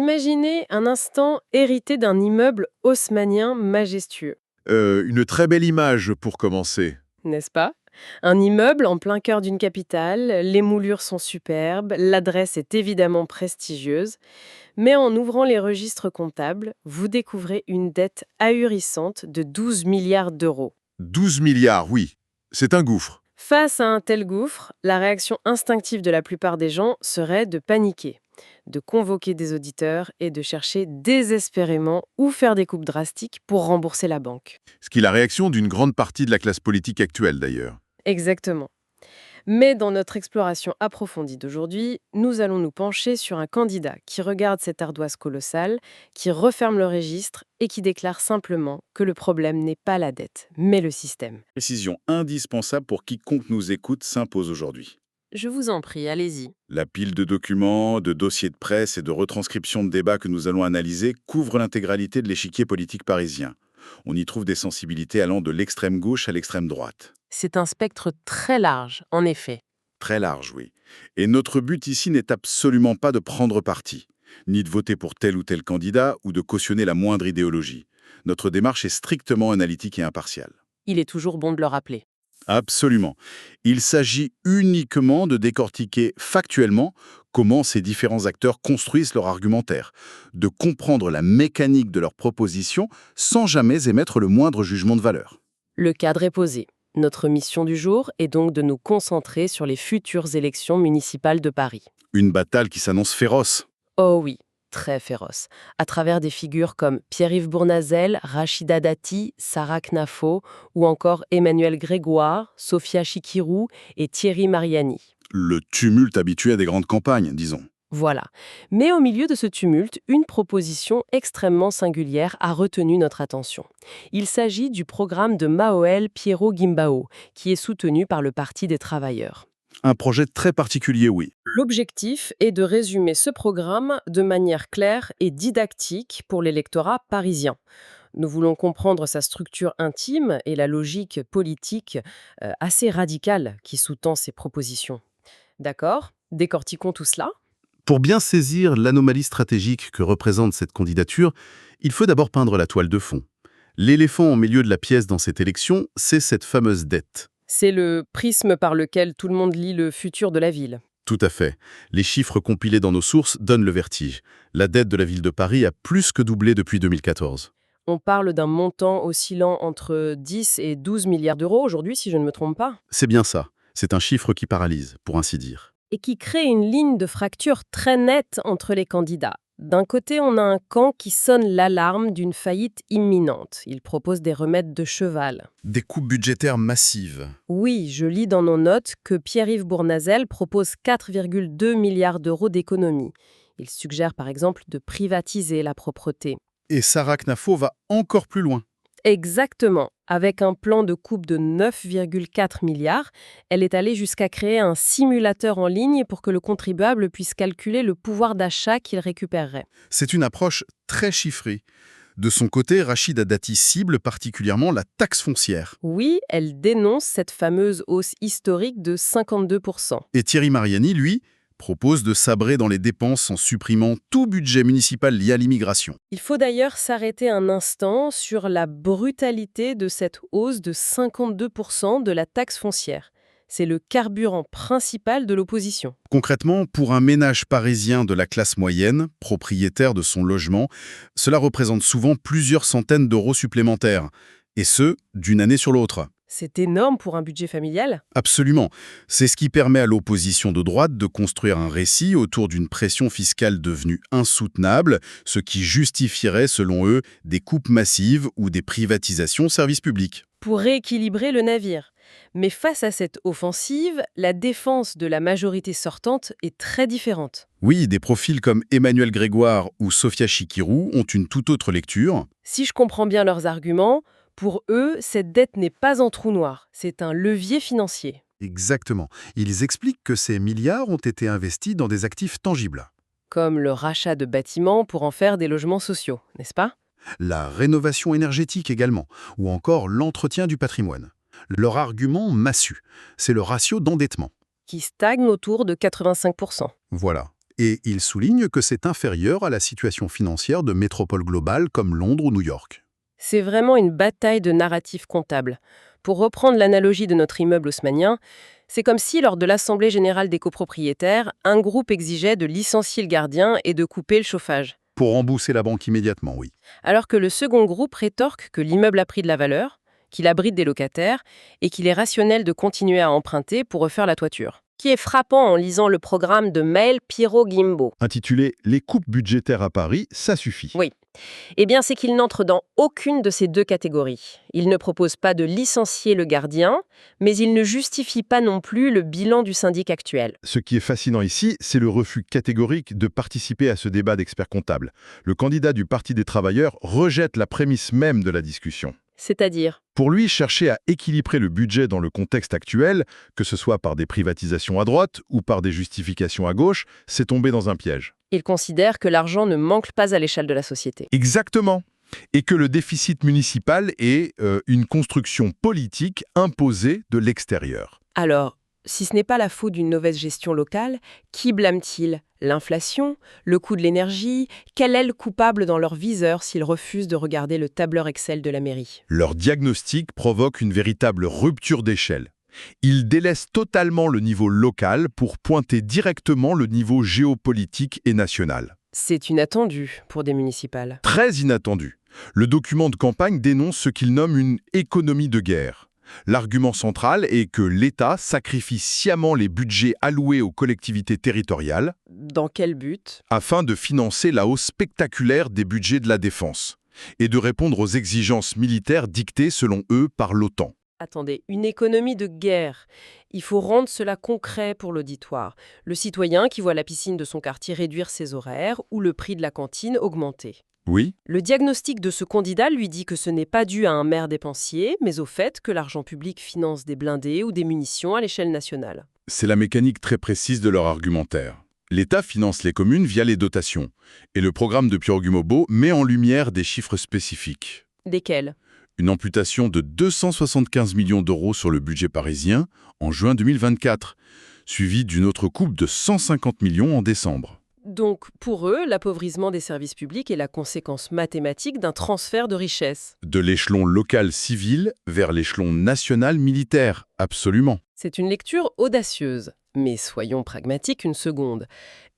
Imaginez un instant hérité d'un immeuble haussmannien majestueux, Une très belle image pour commencer. n'est-ce pas? Un immeuble en plein cœur d'une capitale, les moulures sont superbes, l'adresse est évidemment prestigieuse, mais en ouvrant les registres comptables, vous découvrez une dette ahurissante de 12 milliards d'euros. 12 milliards, oui. C'est un gouffre. Face à un tel gouffre, la réaction instinctive de la plupart des gens serait de paniquer, de convoquer des auditeurs et de chercher désespérément où faire des coupes drastiques pour rembourser la banque. Ce qui est la réaction d'une grande partie de la classe politique actuelle, d'ailleurs. Exactement. Mais dans notre exploration approfondie d'aujourd'hui, nous allons nous pencher sur un candidat qui regarde cette ardoise colossale, qui referme le registre et qui déclare simplement que le problème n'est pas la dette, mais le système. Précision indispensable pour quiconque nous écoute s'impose aujourd'hui. Je vous en prie, allez-y. La pile de documents, de dossiers de presse et de retranscriptions de débats que nous allons analyser couvre l'intégralité de l'échiquier politique parisien. On y trouve des sensibilités allant de l'extrême gauche à l'extrême droite. C'est un spectre très large, en effet. Très large, oui. Et notre but ici n'est absolument pas de prendre parti, ni de voter pour tel ou tel candidat ou de cautionner la moindre idéologie. Notre démarche est strictement analytique et impartiale. Il est toujours bon de le rappeler. Absolument. Il s'agit uniquement de décortiquer factuellement comment ces différents acteurs construisent leur argumentaire, de comprendre la mécanique de leurs propositions sans jamais émettre le moindre jugement de valeur. Le cadre est posé. Notre mission du jour est donc de nous concentrer sur les futures élections municipales de Paris. Une bataille qui s'annonce féroce. Oh oui, très féroce. À travers des figures comme Pierre-Yves Bournazel, Rachida Dati, Sarah Knafo ou encore Emmanuel Grégoire, Sophia Chikirou et Thierry Mariani. Le tumulte habitué à des grandes campagnes, disons. Voilà. Mais au milieu de ce tumulte, une proposition extrêmement singulière a retenu notre attention. Il s'agit du programme de Mahoël Pierrot-Guimbao, qui est soutenu par le Parti des travailleurs. Un projet très particulier, oui. L'objectif est de résumer ce programme de manière claire et didactique pour l'électorat parisien. Nous voulons comprendre sa structure intime et la logique politique assez radicale qui sous-tend ces propositions. D'accord? Décortiquons tout cela. Pour bien saisir l'anomalie stratégique que représente cette candidature, il faut d'abord peindre la toile de fond. L'éléphant au milieu de la pièce dans cette élection, c'est cette fameuse dette. C'est le prisme par lequel tout le monde lit le futur de la ville. Tout à fait. Les chiffres compilés dans nos sources donnent le vertige. La dette de la ville de Paris a plus que doublé depuis 2014. On parle d'un montant oscillant entre 10 et 12 milliards d'euros aujourd'hui, si je ne me trompe pas, C'est bien ça. C'est un chiffre qui paralyse, pour ainsi dire. et qui crée une ligne de fracture très nette entre les candidats. D'un côté, on a un camp qui sonne l'alarme d'une faillite imminente. Il propose des remèdes de cheval. Des coupes budgétaires massives. Oui, je lis dans nos notes que Pierre-Yves Bournazel propose 4,2 milliards d'euros d'économies. Il suggère par exemple de privatiser la propreté. Et Sarah Knafo va encore plus loin. Exactement. Avec un plan de coupe de 9,4 milliards, elle est allée jusqu'à créer un simulateur en ligne pour que le contribuable puisse calculer le pouvoir d'achat qu'il récupérerait. C'est une approche très chiffrée. De son côté, Rachida Dati cible particulièrement la taxe foncière. Oui, elle dénonce cette fameuse hausse historique de 52%. Et Thierry Mariani, lui, propose de sabrer dans les dépenses en supprimant tout budget municipal lié à l'immigration. Il faut d'ailleurs s'arrêter un instant sur la brutalité de cette hausse de 52% de la taxe foncière. C'est le carburant principal de l'opposition. Concrètement, pour un ménage parisien de la classe moyenne, propriétaire de son logement, cela représente souvent plusieurs centaines d'euros supplémentaires, et ce, d'une année sur l'autre. C'est énorme pour un budget familial. Absolument. C'est ce qui permet à l'opposition de droite de construire un récit autour d'une pression fiscale devenue insoutenable, ce qui justifierait, selon eux, des coupes massives ou des privatisations au service public. Pour rééquilibrer le navire. Mais face à cette offensive, la défense de la majorité sortante est très différente. Oui, des profils comme Emmanuel Grégoire ou Sophia Chikirou ont une toute autre lecture. Si je comprends bien leurs arguments, pour eux, cette dette n'est pas un trou noir, c'est un levier financier. Exactement. Ils expliquent que ces milliards ont été investis dans des actifs tangibles. Comme le rachat de bâtiments pour en faire des logements sociaux, n'est-ce pas? La rénovation énergétique également, ou encore l'entretien du patrimoine. Leur argument massu, c'est le ratio d'endettement. Qui stagne autour de 85%. Voilà. Et il souligne que c'est inférieur à la situation financière de métropoles globales comme Londres ou New York. C'est vraiment une bataille de narratifs comptables. Pour reprendre l'analogie de notre immeuble haussmannien, c'est comme si, lors de l'Assemblée générale des copropriétaires, un groupe exigeait de licencier le gardien et de couper le chauffage. Pour rembourser la banque immédiatement, oui. Alors que le second groupe rétorque que l'immeuble a pris de la valeur, qu'il abrite des locataires et qu'il est rationnel de continuer à emprunter pour refaire la toiture. Qui est frappant en lisant le programme de Maël Pirot-Guimbaud. Intitulé « Les coupes budgétaires à Paris, ça suffit ». Oui. Eh bien, c'est qu'il n'entre dans aucune de ces deux catégories. Il ne propose pas de licencier le gardien, mais il ne justifie pas non plus le bilan du syndic actuel. Ce qui est fascinant ici, c'est le refus catégorique de participer à ce débat d'experts comptables. Le candidat du Parti des travailleurs rejette la prémisse même de la discussion. C'est-à-dire, Pour lui, chercher à équilibrer le budget dans le contexte actuel, que ce soit par des privatisations à droite ou par des justifications à gauche, c'est tomber dans un piège. il considère que l'argent ne manque pas à l'échelle de la société. Exactement. Et que le déficit municipal est une construction politique imposée de l'extérieur. Alors, si ce n'est pas la faute d'une mauvaise gestion locale, qui blâme-t-il? L'inflation? Le coût de l'énergie? Quel est le coupable dans leur viseur s'ils refusent de regarder le tableur Excel de la mairie? Leur diagnostic provoque une véritable rupture d'échelle. Ils délaissent totalement le niveau local pour pointer directement le niveau géopolitique et national. C'est inattendu pour des municipales. Très inattendu. Le document de campagne dénonce ce qu'il nomme une économie de guerre. L'argument central est que l'État sacrifie sciemment les budgets alloués aux collectivités territoriales Dans quel but? afin de financer la hausse spectaculaire des budgets de la défense et de répondre aux exigences militaires dictées selon eux par l'OTAN. Attendez, une économie de guerre. Il faut rendre cela concret pour l'auditoire. Le citoyen qui voit la piscine de son quartier réduire ses horaires ou le prix de la cantine augmenter. Oui, Le diagnostic de ce candidat lui dit que ce n'est pas dû à un maire dépensier, mais au fait que l'argent public finance des blindés ou des munitions à l'échelle nationale. c'est la mécanique très précise de leur argumentaire. L'État finance les communes via les dotations, et le programme de Pirot-Guimbaud met en lumière des chiffres spécifiques. Desquels? Une amputation de 275 millions d'euros sur le budget parisien en juin 2024, suivie d'une autre coupe de 150 millions en décembre. Donc, pour eux, l'appauvrissement des services publics est la conséquence mathématique d'un transfert de richesse. De l'échelon local civil vers l'échelon national militaire, absolument. C'est une lecture audacieuse. Mais soyons pragmatiques une seconde.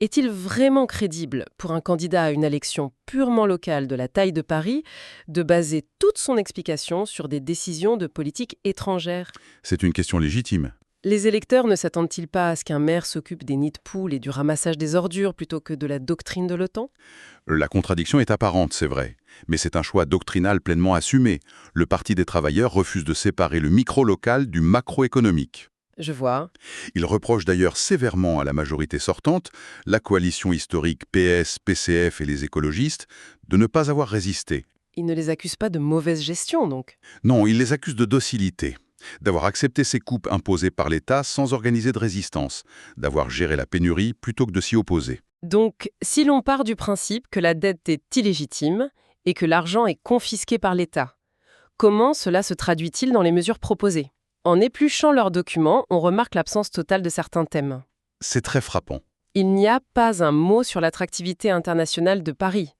Est-il vraiment crédible pour un candidat à une élection purement locale de la taille de Paris de baser toute son explication sur des décisions de politique étrangère? C'est une question légitime. Les électeurs ne s'attendent-ils pas à ce qu'un maire s'occupe des nids de poules et du ramassage des ordures plutôt que de la doctrine de l'OTAN? La contradiction est apparente, c'est vrai. Mais c'est un choix doctrinal pleinement assumé. Le Parti des travailleurs refuse de séparer le micro-local du macroéconomique. Je vois. Il reproche d'ailleurs sévèrement à la majorité sortante, la coalition historique PS, PCF et les écologistes, de ne pas avoir résisté. Ils ne les accusent pas de mauvaise gestion, donc. Non, il les accuse de docilité, d'avoir accepté ces coupes imposées par l'État sans organiser de résistance, d'avoir géré la pénurie plutôt que de s'y opposer. Donc, si l'on part du principe que la dette est illégitime et que l'argent est confisqué par l'État, comment cela se traduit-il dans les mesures proposées? En épluchant leurs documents, on remarque l'absence totale de certains thèmes. C'est très frappant. Il n'y a pas un mot sur l'attractivité internationale de Paris.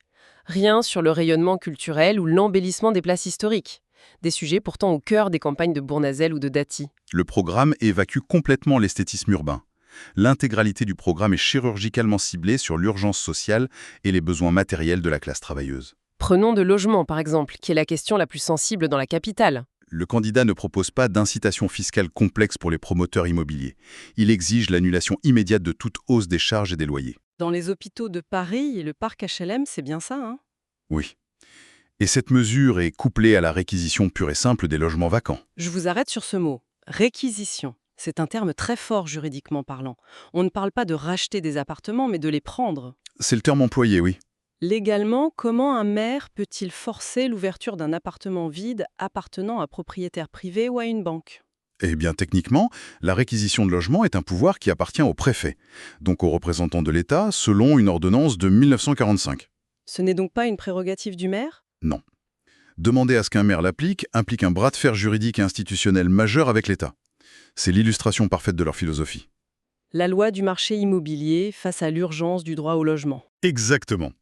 Rien sur le rayonnement culturel ou l'embellissement des places historiques. Des sujets pourtant au cœur des campagnes de Bournazel ou de Dati. Le programme évacue complètement l'esthétisme urbain. L'intégralité du programme est chirurgicalement ciblée sur l'urgence sociale et les besoins matériels de la classe travailleuse. Prenons de logement, par exemple, qui est la question la plus sensible dans la capitale. Le candidat ne propose pas d'incitation fiscale complexe pour les promoteurs immobiliers. Il exige l'annulation immédiate de toute hausse des charges et des loyers. Dans les hôpitaux de Paris et le parc HLM, c'est bien ça, hein? Oui. Et cette mesure est couplée à la réquisition pure et simple des logements vacants. Je vous arrête sur ce mot. Réquisition. C'est un terme très fort juridiquement parlant. On ne parle pas de racheter des appartements, mais de les prendre. C'est le terme employé, oui. Légalement, comment un maire peut-il forcer l'ouverture d'un appartement vide appartenant à propriétaire privé ou à une banque? Eh bien, techniquement, la réquisition de logements est un pouvoir qui appartient au préfet, donc aux représentants de l'État, selon une ordonnance de 1945. Ce n'est donc pas une prérogative du maire? Non. Demander à ce qu'un maire l'applique implique un bras de fer juridique et institutionnel majeur avec l'État. C'est l'illustration parfaite de leur philosophie. La loi du marché immobilier face à l'urgence du droit au logement. Exactement.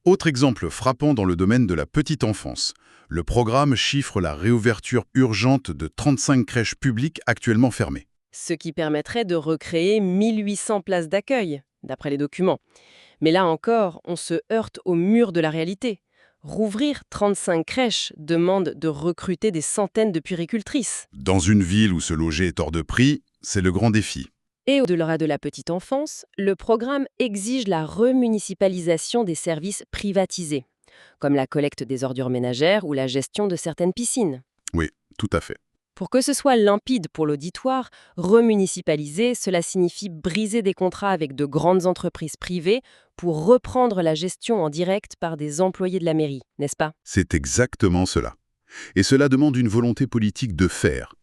Autre exemple frappant dans le domaine de la petite enfance. Le programme chiffre la réouverture urgente de 35 crèches publiques actuellement fermées. Ce qui permettrait de recréer 1800 places d'accueil, d'après les documents. Mais là encore, on se heurte au mur de la réalité. Rouvrir 35 crèches demande de recruter des centaines de puéricultrices. Dans une ville où se loger est hors de prix, c'est le grand défi. Et au-delà de la petite enfance, le programme exige la remunicipalisation des services privatisés, comme la collecte des ordures ménagères ou la gestion de certaines piscines. Oui, tout à fait. Pour que ce soit limpide pour l'auditoire, remunicipaliser, cela signifie briser des contrats avec de grandes entreprises privées pour reprendre la gestion en direct par des employés de la mairie, n'est-ce pas? C'est exactement cela. Et cela demande une volonté politique de faire.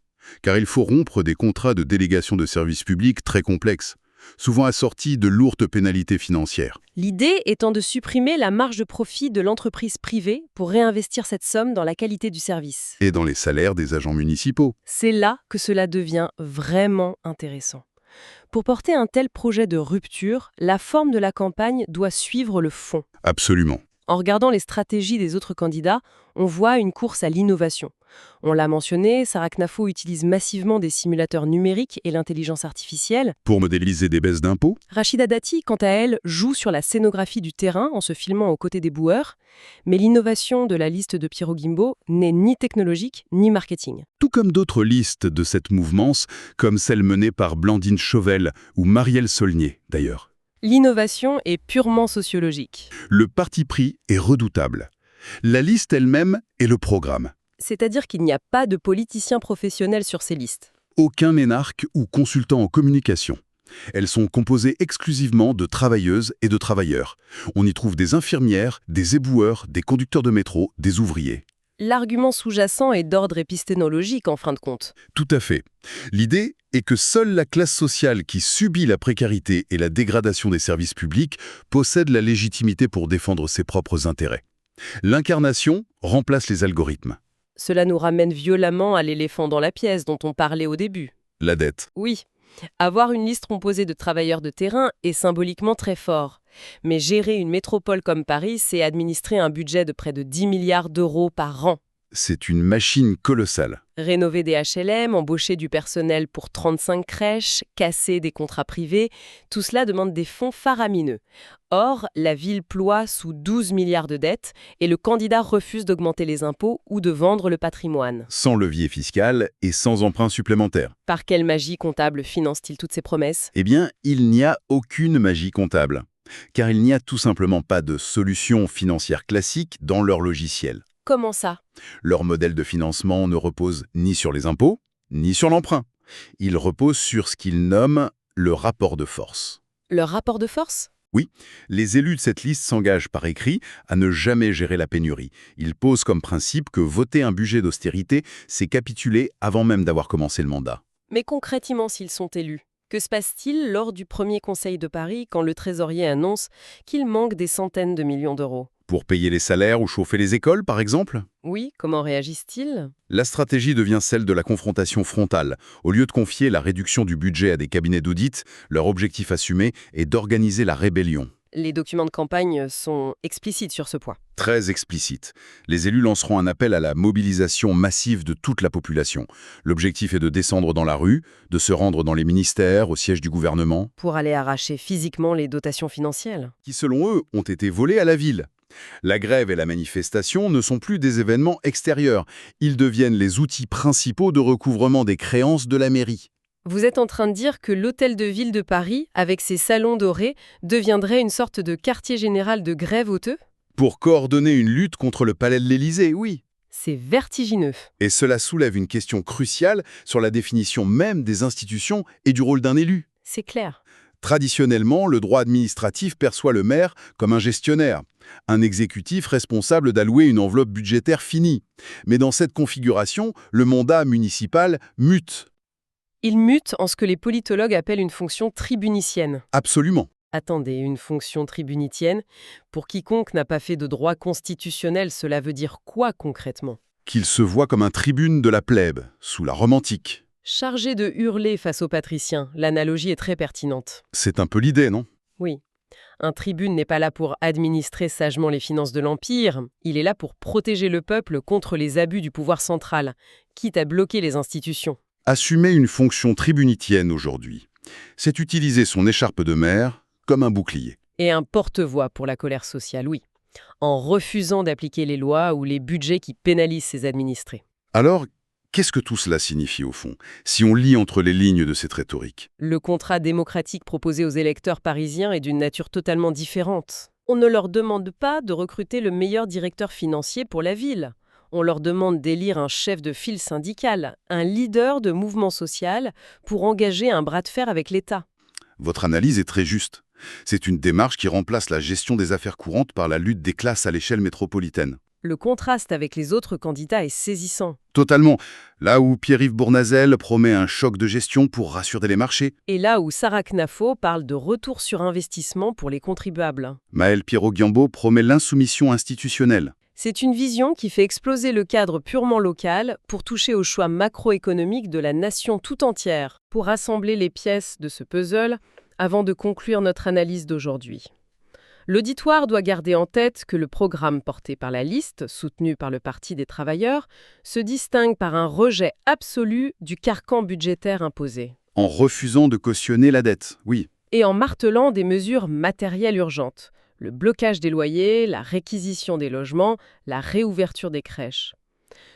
Car il faut rompre des contrats de délégation de services publics très complexes, souvent assortis de lourdes pénalités financières. L'idée étant de supprimer la marge de profit de l'entreprise privée pour réinvestir cette somme dans la qualité du service. Et dans les salaires des agents municipaux. C'est là que cela devient vraiment intéressant. Pour porter un tel projet de rupture, la forme de la campagne doit suivre le fond. Absolument. En regardant les stratégies des autres candidats, on voit une course à l'innovation. On l'a mentionné, Sarah Knafo utilise massivement des simulateurs numériques et l'intelligence artificielle. Pour modéliser des baisses d'impôts, Rachida Dati, quant à elle, joue sur la scénographie du terrain en se filmant aux côtés des boueurs. Mais l'innovation de la liste de Piero Gimbo n'est ni technologique ni marketing. tout comme d'autres listes de cette mouvance, comme celle menée par Blandine Chauvel ou Marielle Saulnier, d'ailleurs. L'innovation est purement sociologique. Le parti pris est redoutable. La liste elle-même est le programme. C'est-à-dire qu'il n'y a pas de politiciens professionnels sur ces listes. Aucun énarque ou consultant en communication. Elles sont composées exclusivement de travailleuses et de travailleurs. On y trouve des infirmières, des éboueurs, des conducteurs de métro, des ouvriers. L'argument sous-jacent est d'ordre épistémologique en fin de compte. Tout à fait. L'idée est que seule la classe sociale qui subit la précarité et la dégradation des services publics possède la légitimité pour défendre ses propres intérêts. L'incarnation remplace les algorithmes. Cela nous ramène violemment à l'éléphant dans la pièce dont on parlait au début. La dette. Oui, avoir une liste composée de travailleurs de terrain est symboliquement très fort. Mais gérer une métropole comme Paris, c'est administrer un budget de près de 10 milliards d'euros par an. C'est une machine colossale. Rénover des HLM, embaucher du personnel pour 35 crèches, casser des contrats privés, tout cela demande des fonds faramineux. Or, la ville ploie sous 12 milliards de dettes et le candidat refuse d'augmenter les impôts ou de vendre le patrimoine. Sans levier fiscal et sans emprunt supplémentaire. Par quelle magie comptable finance-t-il toutes ces promesses? Eh bien, il n'y a aucune magie comptable. Car il n'y a tout simplement pas de solution financière classique dans leur logiciel. Comment ça? Leur modèle de financement ne repose ni sur les impôts, ni sur l'emprunt. Il repose sur ce qu'ils nomment le rapport de force. Le rapport de force? Les élus de cette liste s'engagent par écrit à ne jamais gérer la pénurie. Ils posent comme principe que voter un budget d'austérité, c'est capituler avant même d'avoir commencé le mandat. Mais concrètement, s'ils sont élus, que se passe-t-il lors du premier Conseil de Paris quand le trésorier annonce qu'il manque des centaines de millions d'euros? Pour payer les salaires ou chauffer les écoles, par exemple? Oui, comment réagissent-ils? La stratégie devient celle de la confrontation frontale. Au lieu de confier la réduction du budget à des cabinets d'audit, leur objectif assumé est d'organiser la rébellion. Les documents de campagne sont explicites sur ce point. Très explicite. Les élus lanceront un appel à la mobilisation massive de toute la population. L'objectif est de descendre dans la rue, de se rendre dans les ministères, au siège du gouvernement, Pour aller arracher physiquement les dotations financières. qui selon eux ont été volées à la ville. La grève et la manifestation ne sont plus des événements extérieurs. Ils deviennent les outils principaux de recouvrement des créances de la mairie. Vous êtes en train de dire que l'hôtel de ville de Paris, avec ses salons dorés, deviendrait une sorte de quartier général de grève honteux? Pour coordonner une lutte contre le palais de l'Élysée, oui. C'est vertigineux. Et cela soulève une question cruciale sur la définition même des institutions et du rôle d'un élu. C'est clair. Traditionnellement, le droit administratif perçoit le maire comme un gestionnaire, un exécutif responsable d'allouer une enveloppe budgétaire finie. Mais dans cette configuration, le mandat municipal mute. Il mute en ce que les politologues appellent une fonction tribunicienne. Absolument. Attendez, une fonction tribunitienne? Pour quiconque n'a pas fait de droit constitutionnel, cela veut dire quoi concrètement? Qu'il se voit comme un tribune de la plèbe, sous la Rome antique. Chargé de hurler face aux patriciens, l'analogie est très pertinente. C'est un peu l'idée, non? Oui. Un tribune n'est pas là pour administrer sagement les finances de l'Empire, il est là pour protéger le peuple contre les abus du pouvoir central, quitte à bloquer les institutions. Assumer une fonction tribunitienne aujourd'hui, c'est utiliser son écharpe de mer comme un bouclier. Et un porte-voix pour la colère sociale, oui, en refusant d'appliquer les lois ou les budgets qui pénalisent ses administrés. Alors, qu'est-ce que tout cela signifie au fond, si on lit entre les lignes de cette rhétorique? Le contrat démocratique proposé aux électeurs parisiens est d'une nature totalement différente. On ne leur demande pas de recruter le meilleur directeur financier pour la ville. On leur demande d'élire un chef de file syndical, un leader de mouvement social pour engager un bras de fer avec l'État. Votre analyse est très juste. C'est une démarche qui remplace la gestion des affaires courantes par la lutte des classes à l'échelle métropolitaine. Le contraste avec les autres candidats est saisissant. Totalement. Là où Pierre-Yves Bournazel promet un choc de gestion pour rassurer les marchés, Et là où Sarah Knafo parle de retour sur investissement pour les contribuables. Maël Pierrot-Guiambeau promet l'insoumission institutionnelle. C'est une vision qui fait exploser le cadre purement local pour toucher aux choix macroéconomiques de la nation tout entière, pour rassembler les pièces de ce puzzle avant de conclure notre analyse d'aujourd'hui. L'auditoire doit garder en tête que le programme porté par la liste, soutenu par le Parti des travailleurs, se distingue par un rejet absolu du carcan budgétaire imposé, En refusant de cautionner la dette, oui. et en martelant des mesures matérielles urgentes, le blocage des loyers, la réquisition des logements, la réouverture des crèches.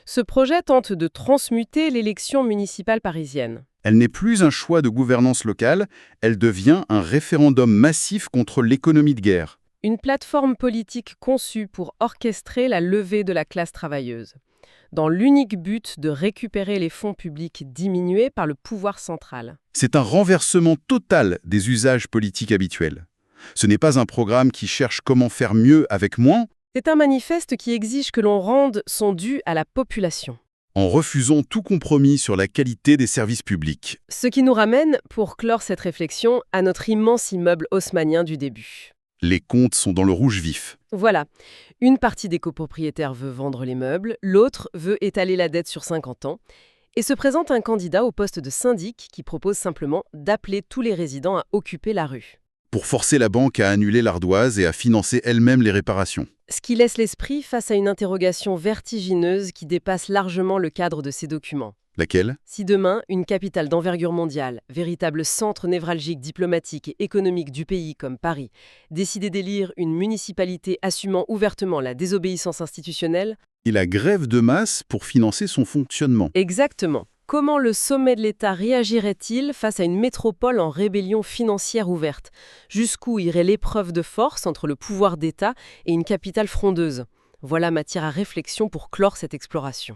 Ce projet tente de transmuter l'élection municipale parisienne. Elle n'est plus un choix de gouvernance locale, elle devient un référendum massif contre l'économie de guerre. Une plateforme politique conçue pour orchestrer la levée de la classe travailleuse, dans l'unique but de récupérer les fonds publics diminués par le pouvoir central. C'est un renversement total des usages politiques habituels. Ce n'est pas un programme qui cherche comment faire mieux avec moins, C'est un manifeste qui exige que l'on rende son dû à la population. en refusant tout compromis sur la qualité des services publics. Ce qui nous ramène, pour clore cette réflexion, à notre immense immeuble haussmannien du début. Les comptes sont dans le rouge vif. Voilà, une partie des copropriétaires veut vendre les meubles, l'autre veut étaler la dette sur 50 ans, et se présente un candidat au poste de syndic qui propose simplement d'appeler tous les résidents à occuper la rue. Pour forcer la banque à annuler l'ardoise et à financer elle-même les réparations. Ce qui laisse l'esprit face à une interrogation vertigineuse qui dépasse largement le cadre de ces documents. Laquelle? Si demain, une capitale d'envergure mondiale, véritable centre névralgique diplomatique et économique du pays comme Paris, décidait d'élire une municipalité assumant ouvertement la désobéissance institutionnelle, Il a grève de masse pour financer son fonctionnement. exactement. Comment le sommet de l'État réagirait-il face à une métropole en rébellion financière ouverte? Jusqu'où irait l'épreuve de force entre le pouvoir d'État et une capitale frondeuse? Voilà matière à réflexion pour clore cette exploration.